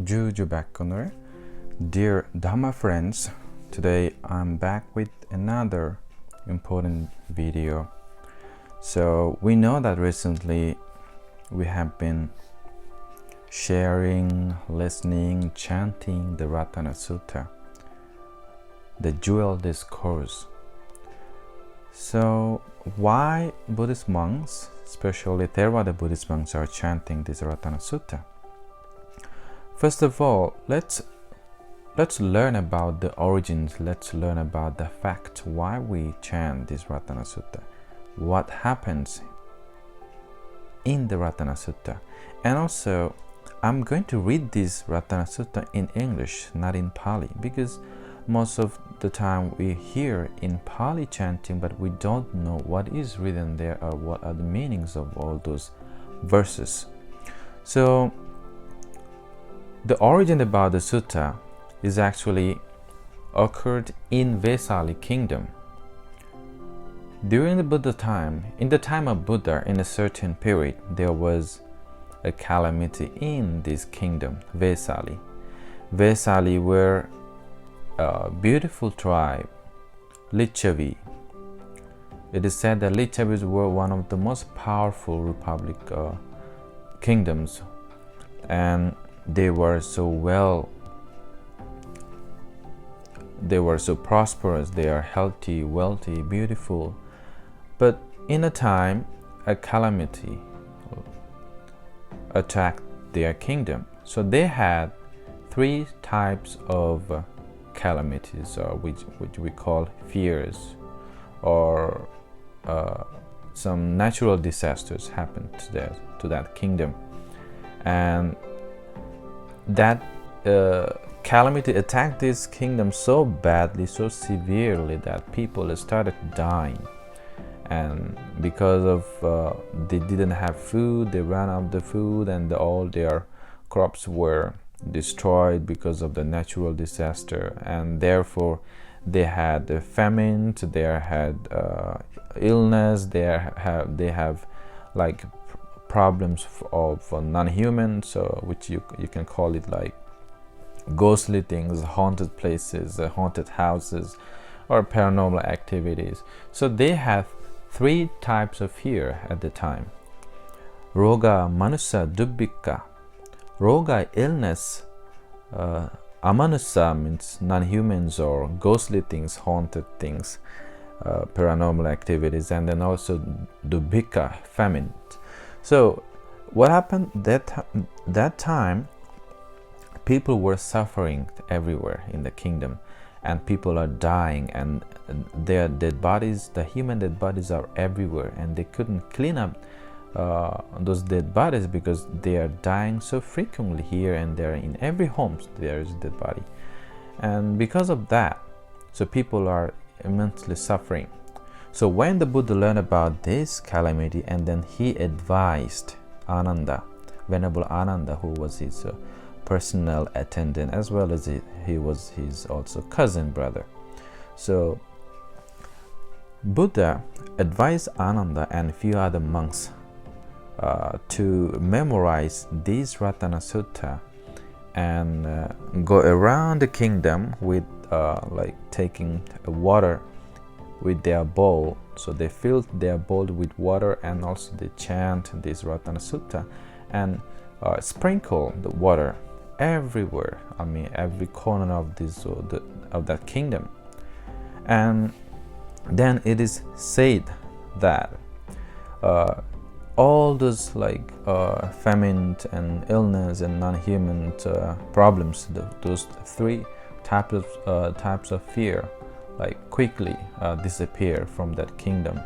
Juju Bakkoner. Dear Dhamma friends, today I'm back with another important video. So we know that recently we have been sharing, listening, chanting the Ratana Sutta, the jewel discourse. So why Buddhist monks, especially Theravada Buddhist monks, are chanting this Ratana Sutta? First of all, let's learn about the origins. Let's learn about the fact why we chant this Ratana Sutta. What happens in the Ratana Sutta. And also, I'm going to read this Ratana Sutta in English, not in Pali, because most of the time we hear in Pali chanting, but we don't know what is written there or what are the meanings of all those verses. So, the origin about the sutta is actually occurred in Vesali kingdom. During the Buddha time, in the time of Buddha, in a certain period, there was a calamity in this kingdom, Vesali. Vesali were a beautiful tribe, Lichavi. It is said that Lichavis were one of the most powerful republic kingdoms, and they were so prosperous, they are healthy, wealthy, beautiful. But in a time, a calamity attacked their kingdom. So they had three types of calamities, which we call fears, or some natural disasters happened to that kingdom. And that calamity attacked this kingdom so badly, so severely, that people started dying. And because of they didn't have food, they ran out of the food, and all their crops were destroyed because of the natural disaster. And therefore they had famine, they had illness, they have like problems of non-humans, which you can call it like ghostly things, haunted places, haunted houses, or paranormal activities. So they have three types of fear at the time. Roga, manusa, dubbika. Roga, illness. Amanusa means non-humans or ghostly things, haunted things, paranormal activities, and then also dubbika, famine. So what happened that time, people were suffering everywhere in the kingdom, and people are dying, and their dead bodies, the human dead bodies, are everywhere, and they couldn't clean up those dead bodies because they are dying so frequently here and there. In every home there is a dead body, and because of that, so people are immensely suffering. So when the Buddha learned about this calamity, and then he advised Ananda, Venerable Ananda, who was his personal attendant, as well as he was his also cousin brother. So Buddha advised Ananda and few other monks to memorize this Ratana Sutta and go around the kingdom with like taking water with their bowl. So they filled their bowl with water, and also they chant this Ratana Sutta and sprinkle the water everywhere. I mean, every corner of this of that kingdom. And then it is said that all those like famine and illness and non-human problems, those three types of fear, like quickly disappear from that kingdom.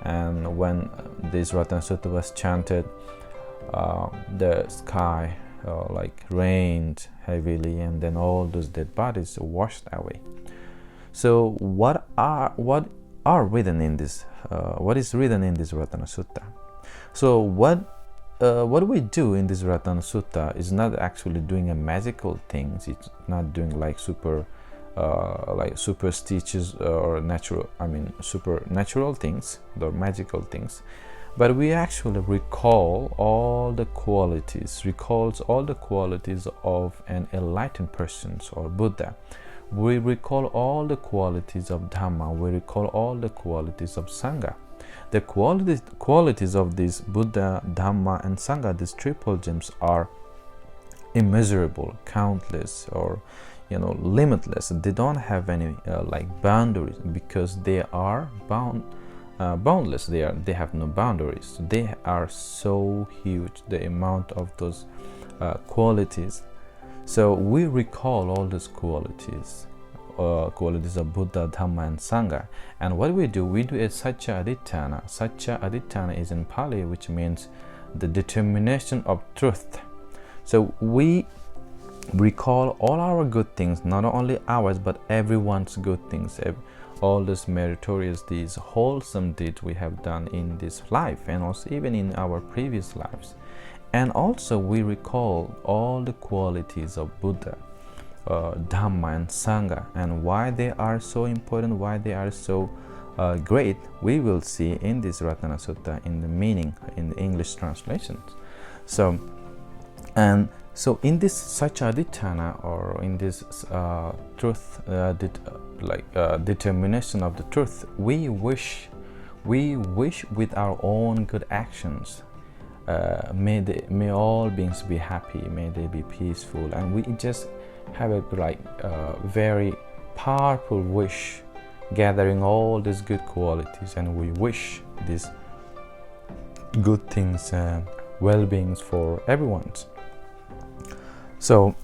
And when this Ratana Sutta was chanted, the sky like rained heavily, and then all those dead bodies washed away. So what are written in this? What is written in this Ratana Sutta? So what we do in this Ratana Sutta is not actually doing a magical things. It's not doing like superstitious or supernatural things or magical things, but we actually recalls all the qualities of an enlightened person or Buddha. We recall all the qualities of Dhamma. We recall all the qualities of Sangha. The qualities of this Buddha, Dhamma, and Sangha, these triple gems, are immeasurable, countless, or limitless. They don't have any boundaries, because they are boundless. They have no boundaries. They are so huge, the amount of those qualities. So we recall all these qualities of Buddha, Dhamma, and Sangha. And what we do a Sacca Adhiṭṭhāna. Sacca Adhiṭṭhāna is in Pali, which means the determination of truth. So we recall all our good things, not only ours, but everyone's good things, all these meritorious deeds, wholesome deeds we have done in this life, and also even in our previous lives. And also we recall all the qualities of Buddha, Dhamma, and Sangha, and why they are so important, why they are so great. We will see in this Ratana Sutta in the meaning, in the English translations. So in this Sacca Adhiṭṭhāna, or in this truth, determination of the truth, we wish with our own good actions. May all beings be happy, may they be peaceful, and we just have a very powerful wish, gathering all these good qualities, and we wish these good things, well-beings for everyone. So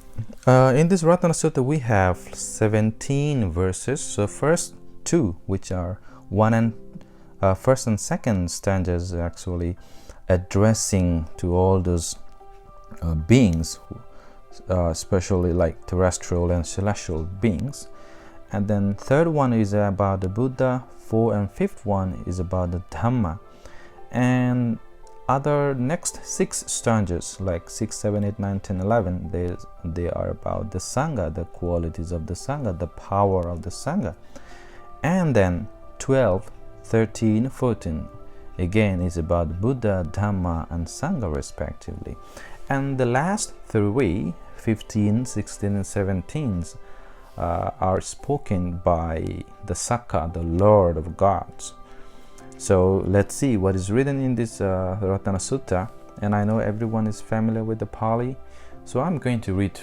in this Ratana Sutta we have 17 verses. So first two, which are first and second stanzas, actually addressing to all those beings, especially like terrestrial and celestial beings. And then third one is about the Buddha, fourth and fifth one is about the Dhamma. And other next 6 stanzas, like 6, 7, 8, 9, 10, 11, they are about the Sangha, the qualities of the Sangha, the power of the Sangha. And then 12, 13, 14 again is about Buddha, Dhamma, and Sangha respectively. And the last 3, 15, 16, and 17 are spoken by the Sacca, the Lord of Gods. So let's see what is written in this Ratana Sutta. And I know everyone is familiar with the Pali, so I'm going to read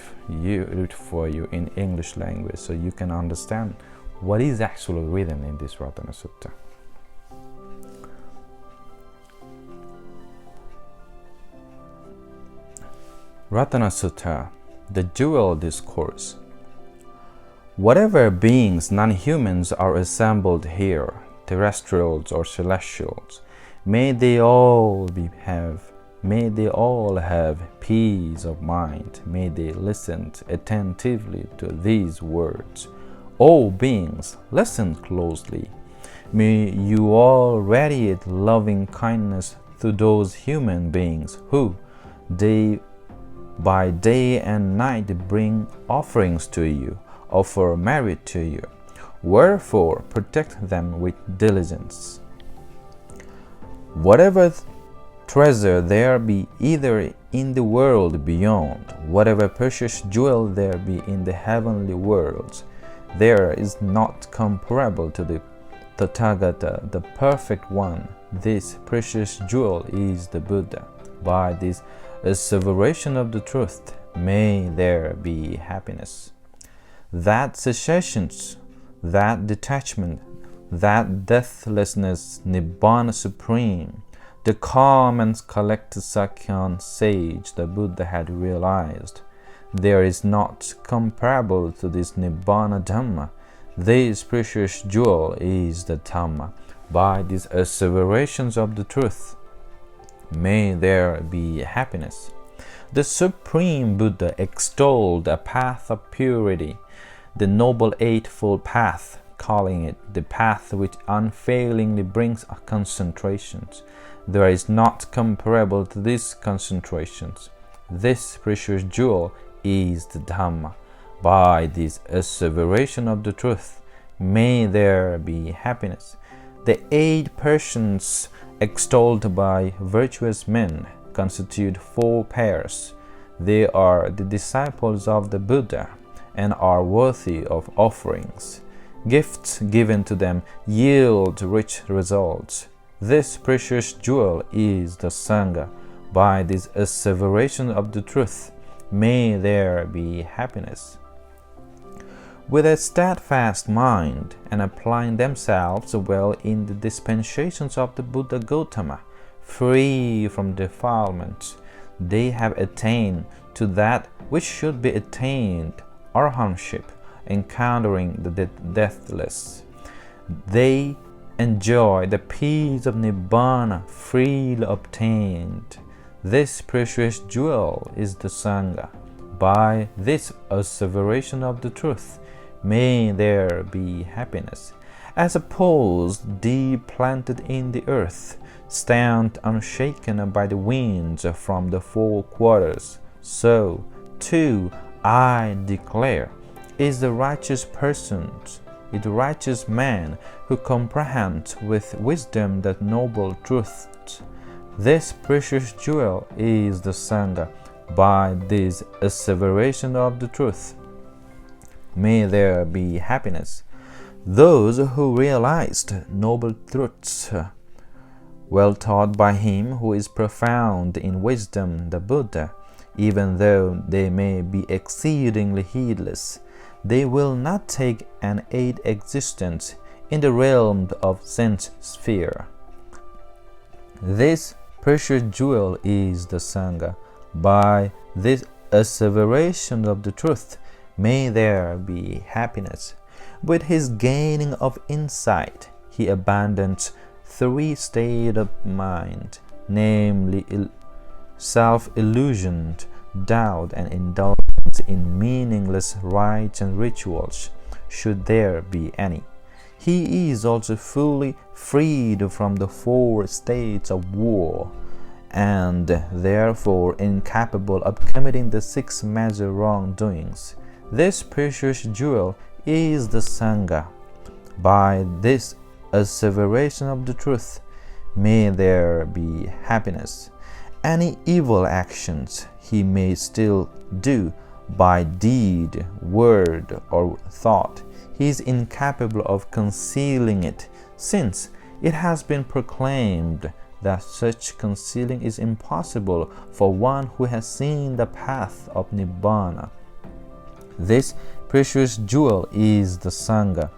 for you in English language, so you can understand what is actually written in this Ratana Sutta. Ratana Sutta, the Jewel Discourse. Whatever beings, non-humans, are assembled here, terrestrials or celestials, may they all have peace of mind. May they listen attentively to these words. O beings, listen closely. May you all radiate loving kindness to those human beings who, by day and night, bring offerings to you, offer merit to you. Wherefore, protect them with diligence. Whatever treasure there be either in the world beyond, whatever precious jewel there be in the heavenly worlds, there is not comparable to the Tathagata, the perfect one. This precious jewel is the Buddha. By this asseveration of the truth, may there be happiness. That cessations, that detachment, that deathlessness, Nibbana supreme, the calm and collected Sakyan sage the Buddha had realized, there is not comparable to this Nibbana Dhamma. This precious jewel is the Dhamma. By these asseverations of the truth, may there be happiness. The Supreme Buddha extolled a path of purity, the Noble Eightfold Path, calling it the path which unfailingly brings concentrations. There is not comparable to these concentrations. This precious jewel is the Dhamma. By this asseveration of the truth, may there be happiness. The 8 persons extolled by virtuous men constitute 4 pairs. They are the disciples of the Buddha and are worthy of offerings. Gifts given to them yield rich results. This precious jewel is the Sangha. By this asseveration of the truth, may there be happiness. With a steadfast mind and applying themselves well in the dispensations of the Buddha Gautama, free from defilements, they have attained to that which should be attained, arhatship, encountering the deathless. They enjoy the peace of Nibbana freely obtained. This precious jewel is the Sangha. By this asseveration of the truth, may there be happiness. As a pose deep planted in the earth, stand unshaken by the winds from the 4 quarters, so, too, I declare, is the righteous person, the righteous man who comprehends with wisdom the noble truth. This precious jewel is the Sangha. By this asseveration of the truth, may there be happiness. Those who realized noble truths, well taught by him who is profound in wisdom, the Buddha, even though they may be exceedingly heedless, they will not take an 8 existence in the realm of sense sphere. This precious jewel is the Sangha. By this asseveration of the truth, may there be happiness. With his gaining of insight, he abandons 3 states of mind, namely self-illusion, doubt, and indulgence in meaningless rites and rituals, should there be any. He is also fully freed from the 4 states of war, and therefore incapable of committing the 6 major wrongdoings. This precious jewel is the Sangha. By this asseveration of the truth, may there be happiness. Any evil actions he may still do by deed, word, or thought, he is incapable of concealing it, since it has been proclaimed that such concealing is impossible for one who has seen the path of Nibbana. This precious jewel is the Sangha.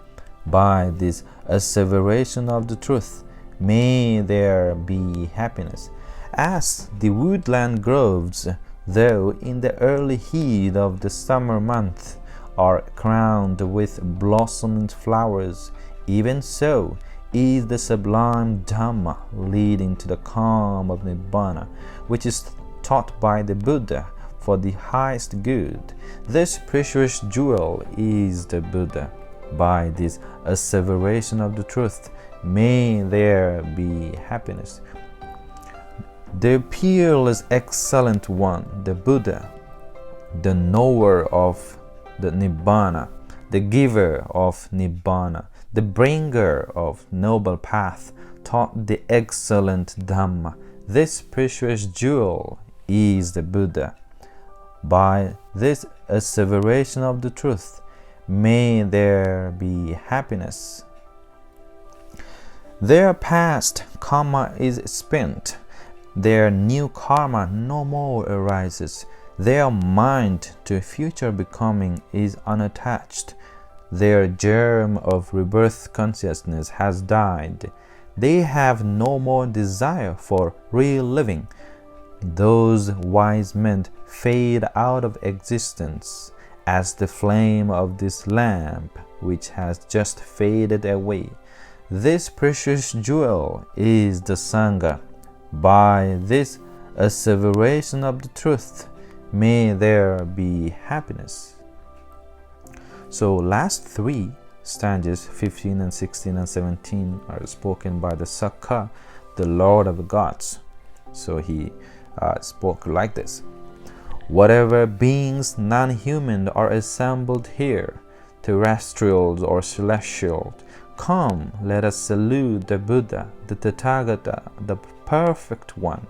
By this asseveration of the truth, may there be happiness. As the woodland groves, though in the early heat of the summer month, are crowned with blossoming flowers, even so is the sublime Dhamma leading to the calm of Nibbana, which is taught by the Buddha for the highest good. This precious jewel is the Buddha. By this asseveration of the truth, may there be happiness. The peerless excellent one, the Buddha, the knower of the Nibbana, the giver of Nibbana, the bringer of noble path, taught the excellent Dhamma. This precious jewel is the Buddha. By this asseveration of the truth, may there be happiness. Their past karma is spent. Their new karma no more arises. Their mind to future becoming is unattached. Their germ of rebirth consciousness has died. They have no more desire for real living. Those wise men fade out of existence as the flame of this lamp which has just faded away. This precious jewel is the Sangha. By this asseveration of the truth, may there be happiness. So last 3 stanzas, 15 and 16 and 17, are spoken by the Sacca, the Lord of the Gods. So he spoke like this: whatever beings non-human are assembled here, terrestrials or celestial, Come, let us salute the Buddha, the Tathagata, the Perfect One,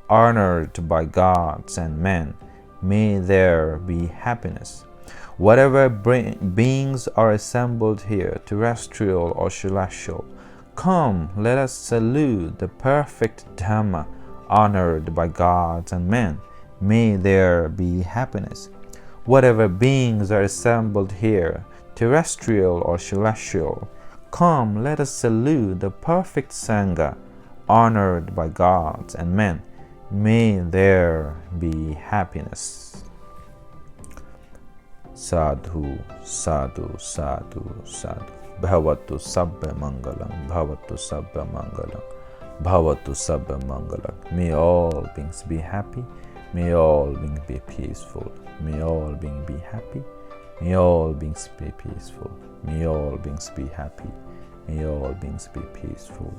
honored by gods and men. May there be happiness. Whatever beings are assembled here, terrestrial or celestial, come, let us salute the perfect Dhamma, honored by gods and men. May there be happiness. Whatever beings are assembled here, terrestrial or celestial, come, let us salute the perfect Sangha, honored by gods and men. May there be happiness. Sadhu, sadhu, sadhu, sadhu. Bhavatu sabba mangalam, bhavatu sabba mangalam, bhavatu sabba mangalam. May all beings be happy. May all beings be peaceful. May all beings be happy. May all beings be peaceful. May all beings be happy. May all beings be peaceful.